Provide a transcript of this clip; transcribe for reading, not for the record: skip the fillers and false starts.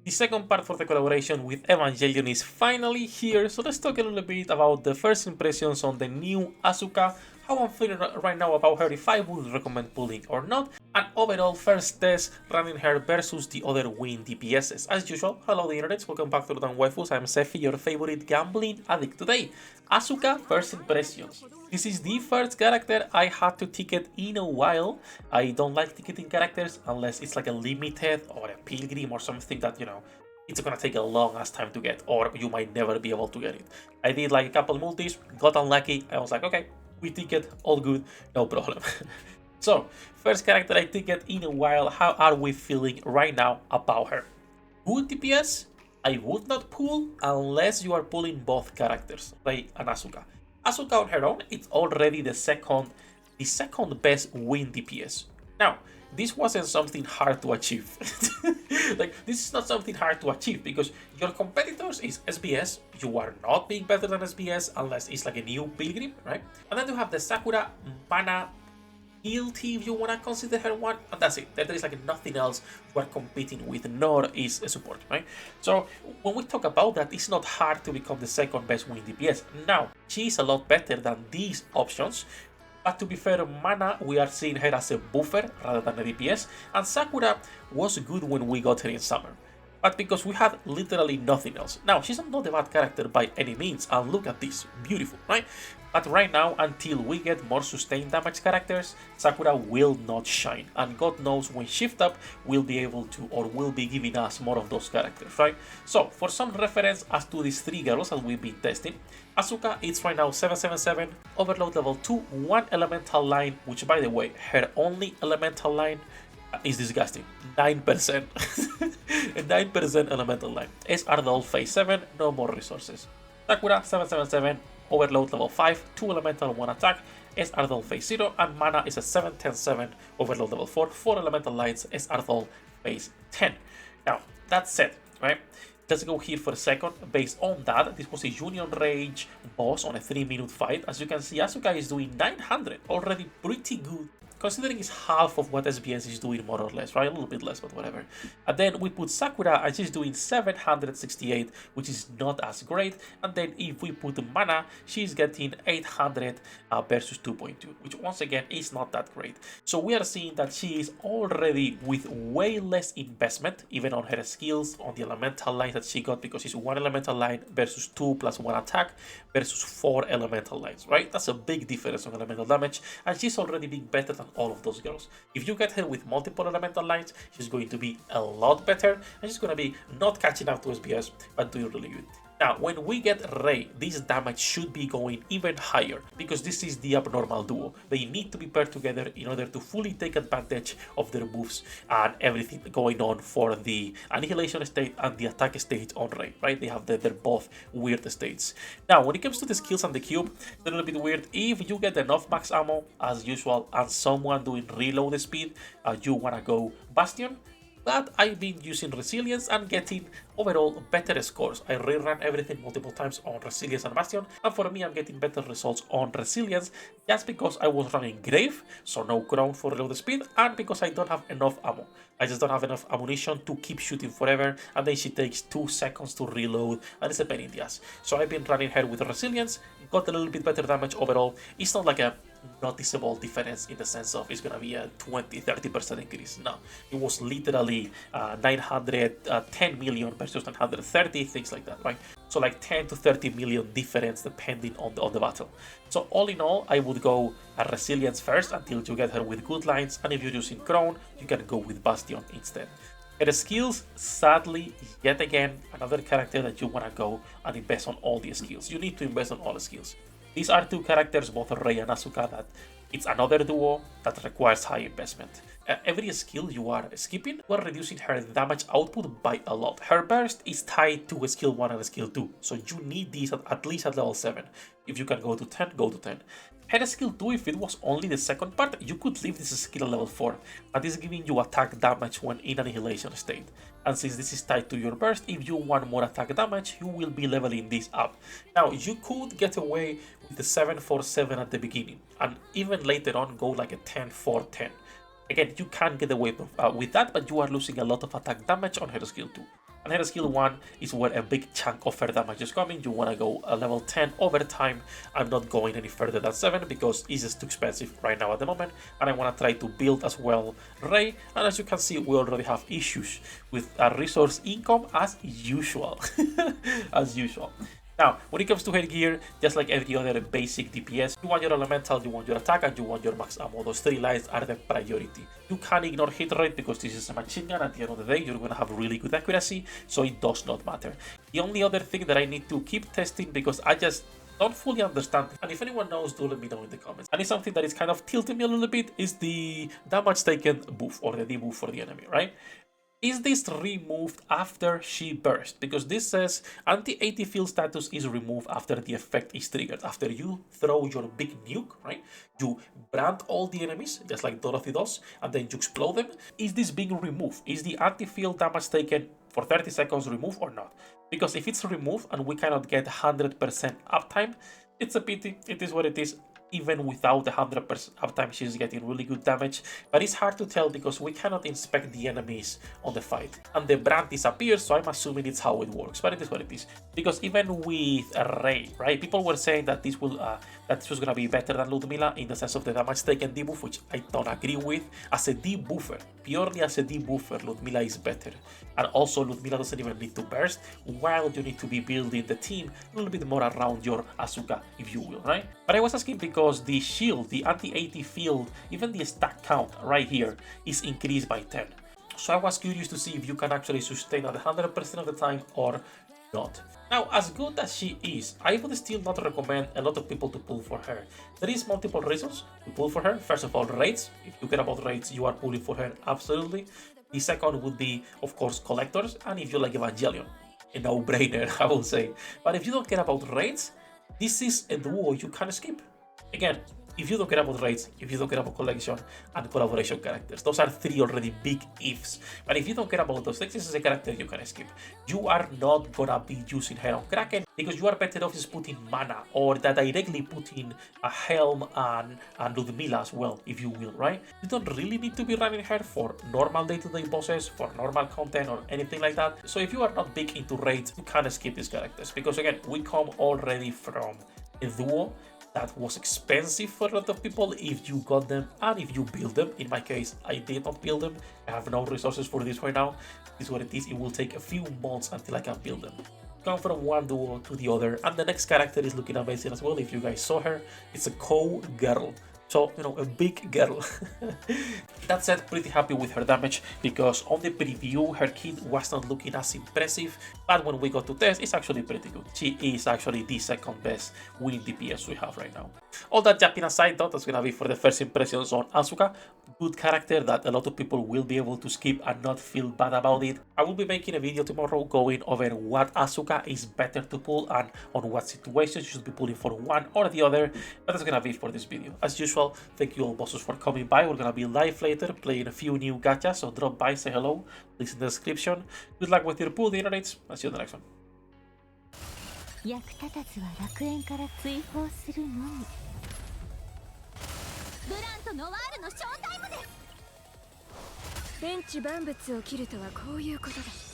The second part for the collaboration with Evangelion is finally here, so let's talk a little bit about the first impressions on the new Asuka, how I'm feeling right now about her, if I would recommend pulling or not, and overall first test running her versus the other win DPSs. As usual, hello the internet, welcome back to the Waifus, I'm Sefhi, your favorite gambling addict. Today, Asuka first impressions. This is the first character I had to ticket in a while. I don't like ticketing characters unless it's like a limited or a pilgrim or something that, you know, it's gonna take a long ass time to get, or you might never be able to get it. I did like a couple multis, got unlucky, I was like, okay, we ticket, all good, no problem. So, first character I ticket in a while, how are we feeling right now about her? Good DPS? I would not pull unless you are pulling both characters, Rei and Asuka. Asuka on her own, it's already the second best win DPS. Now, this wasn't something hard to achieve. Like, this is not something hard to achieve because your competitors is SBS. You are not being better than SBS unless it's like a new pilgrim, right? And then you have the Sakura, Mana, guilty if you want to consider her one, and that's it. There is like nothing else you are competing with, nor is a support, right? So when we talk about that, it's not hard to become the second best win DPS. Now, she is a lot better than these options, but to be fair, Mana, we are seeing her as a buffer rather than a DPS, and Sakura was good when we got her in summer. But because we had literally nothing else. Now, she's not a bad character by any means, and look at this, beautiful, right? But right now, until we get more sustained damage characters, Sakura will not shine. And God knows when Shift Up will be able to, or will be giving us more of those characters, right? So, for some reference as to these three girls that we've been testing, Asuka is right now 777, Overload level 2, 1 elemental line, which by the way, her only elemental line is disgusting. 9%. A 9% elemental line. SR doll phase 7, no more resources. Sakura 777, Overload level 5, 2 elemental, 1 attack, SR doll phase 0, and Mana is a 7-10-7, Overload level 4, 4 elemental lines, SR doll phase 10. Now, that said, right? Let's go here for a second. Based on that, this was a Union Rage boss on a 3-minute fight. As you can see, Asuka is doing 900, already pretty good, considering it's half of what SBS is doing more or less, right? A little bit less, but whatever. And then we put Sakura and she's doing 768, which is not as great. And then if we put Mana, she's getting 800 versus 2.2, which once again is not that great. So we are seeing that she is already with way less investment, even on her skills, on the elemental lines that she got, because it's 1 elemental line versus 2 plus 1 attack versus 4 elemental lines, right? That's a big difference on elemental damage, and she's already being better than all of those girls. If you get her with multiple elemental lines, she's going to be a lot better, and she's going to be not catching up to SBS, but doing really good. Now, when we get Rei, this damage should be going even higher, because this is the abnormal duo. They need to be paired together in order to fully take advantage of their moves and everything going on for the annihilation state and the attack state on Rei, right? They have they're both weird states. Now, when it comes to the skills and the cube, it's a little bit weird. If you get enough max ammo, as usual, and someone doing reload speed, you want to go Bastion. But I've been using Resilience and getting overall better scores. I rerun everything multiple times on Resilience and Bastion, and for me I'm getting better results on Resilience just because I was running Grave, so no crown for reload speed, and because I don't have enough ammo. I just don't have enough ammunition to keep shooting forever, and then she takes 2 seconds to reload, and it's a pain in the ass. So I've been running her with Resilience, got a little bit better damage overall. It's not like a noticeable difference in the sense of it's gonna be a 20-30% increase. No, it was literally 910 million versus 930, things like that, right? So like 10 to 30 million difference depending on the battle. So all in all, I would go a Resilience first until you get her with good lines, and if you're using Crown, you can go with Bastion instead. Her skills, sadly, yet again, another character that you want to go and invest on all the skills. You need to invest on all the skills. These are two characters, both Rei and Asuka, that it's another duo that requires high investment. Every skill you are skipping, you are reducing her damage output by a lot. Her burst is tied to a skill 1 and a skill 2, so you need these at least at level 7. If you can go to 10, go to 10. Her skill 2, if it was only the second part, you could leave this skill at level 4, but it's giving you attack damage when in annihilation state. And since this is tied to your burst, if you want more attack damage, you will be leveling this up. Now, you could get away with the 7-4-7 at the beginning, and even later on go like a 10-4-10. Again, you can get away with that, but you are losing a lot of attack damage on her skill 2. And her skill 1 is where a big chunk of her damage is coming. You want to go a level 10 over time. I'm not going any further than 7 because it's just too expensive right now at the moment. And I want to try to build as well Rey. And as you can see, we already have issues with our resource income as usual. As usual. Now, when it comes to her gear, just like every other basic DPS, you want your elemental, you want your attack, and you want your max ammo. Those 3 lines are the priority. You can ignore hit rate because this is a machine gun. At the end of the day, you're going to have really good accuracy, so it does not matter. The only other thing that I need to keep testing because I just don't fully understand, and if anyone knows, do let me know in the comments. And it's something that is kind of tilting me a little bit, is the damage taken buff or the debuff for the enemy, right? Is this removed after she bursts? Because this says anti-AT field status is removed after the effect is triggered. After you throw your big nuke, right? You brand all the enemies, just like Dorothy does, and then you explode them. Is this being removed? Is the anti-field damage taken for 30 seconds removed or not? Because if it's removed and we cannot get 100% uptime, it's a pity. It is what it is. Even without the 100% uptime, she's getting really good damage, but it's hard to tell because we cannot inspect the enemies on the fight. And the brand disappears, so I'm assuming it's how it works, but it is what it is. Because even with Rey, right, people were saying that this will that this was gonna be better than Ludmilla in the sense of the damage taken debuff, which I don't agree with. As a debuffer, purely as a debuffer, Ludmilla is better. And also Ludmilla doesn't even need to burst, while you need to be building the team a little bit more around your Asuka, if you will, right? But I was asking because the shield, the anti-AT field, even the stack count right here is increased by 10. So I was curious to see if you can actually sustain at 100% of the time or not. Now, as good as she is, I would still not recommend a lot of people to pull for her. There is multiple reasons to pull for her. First of all, raids. If you care about raids, you are pulling for her, absolutely. The second would be, of course, collectors, and if you like Evangelion, a no-brainer, I will say. But if you don't care about raids, this is a duo you can skip. Again, if you don't care about raids, if you don't care about collection and collaboration characters, those are 3 already big ifs. But if you don't care about those things, this is a character you can skip. You are not gonna be using her on Kraken because you are better off just putting mana or that directly putting a Helm and Ludmilla as well, if you will, right? You don't really need to be running her for normal day-to-day bosses, for normal content or anything like that. So if you are not big into raids, you can skip these characters because again, we come already from a duo that was expensive for a lot of people if you got them and if you build them. In my case, I did not build them. I have no resources for this right now. This is what it is. It will take a few months until I can build them. Come from one duo to the other, and the next character is looking amazing as well. If you guys saw her, it's a girl. So, you know, a big girl. That said, pretty happy with her damage because on the preview, her kit was not looking as impressive, but when we got to test, it's actually pretty good. She is actually the second best winning DPS we have right now. All that jumping aside, though, that's gonna be for the first impressions on Asuka. Good character that a lot of people will be able to skip and not feel bad about it. I will be making a video tomorrow going over what Asuka is better to pull and on what situations you should be pulling for one or the other, but that's gonna be for this video. As usual, thank you all bosses for coming by. We're gonna be live later playing a few new gachas, so drop by, say hello, links in the description. Good luck with your pull, the internet. I'll see you in the next one. 役立たずは楽園から追放するのみ。ブランとノワールのショータイムです。天地万物を切るとはこういうことだ。